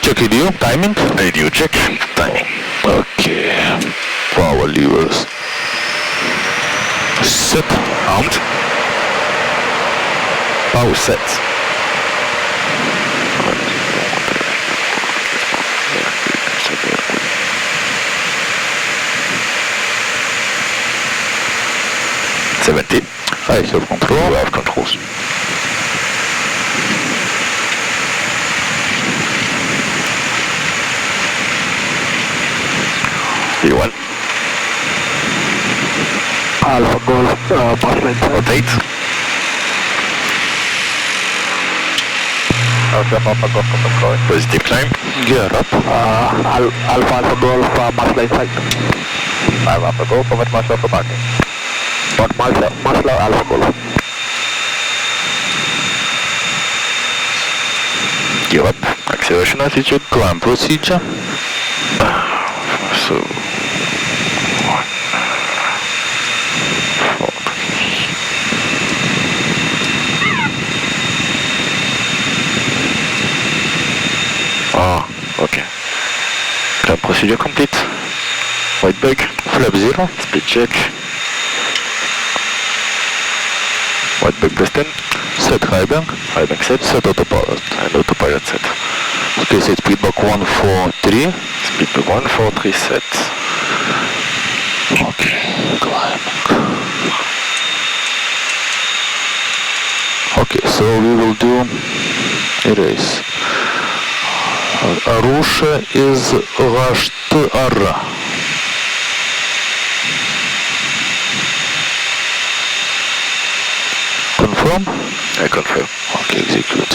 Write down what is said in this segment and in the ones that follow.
Check radio, timing. Radio check, timing. Okay. Power levers. Set. Armed. Power set. I have control. You have controls. V1. Alpha Golf, bus line. Rotate. Alpha Golf control. Positive climb. Gear up. Alpha Golf, bus line side. 5 Alpha Golf, forward marshal for parking. But marshal Alpha Golf. Gear up. Acceleration attitude. Climb procedure. So. 1, 4. Oh, okay. Climb procedure complete. White bug. Flap 0. Speed check. White bug plus 10. Set high bank. High bank set. Set autopilot. And autopilot set. Okay, set speed back 143. Speed bug 143 set. Okay, climbing. Okay, so we will do erase. Russia is HTR. Confirm? I confirm. Okay, execute.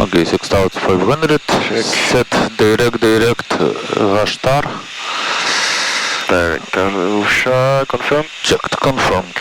Okay, 6500. Set direct Gashtar. Direct Russia, confirm. Checked, confirmed.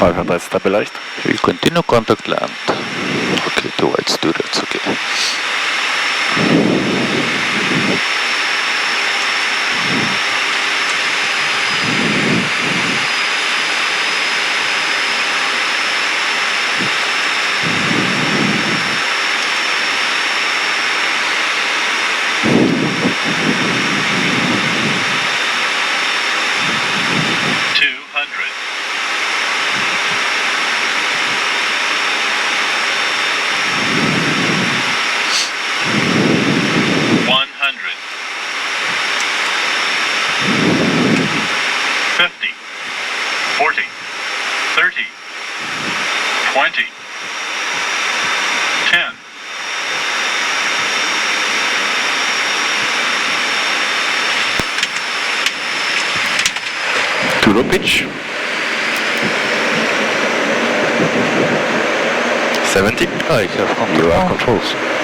500 stabilized. We continue contact land. Okay, two white students, okay. Too low pitch. 70. I have control. You have controls.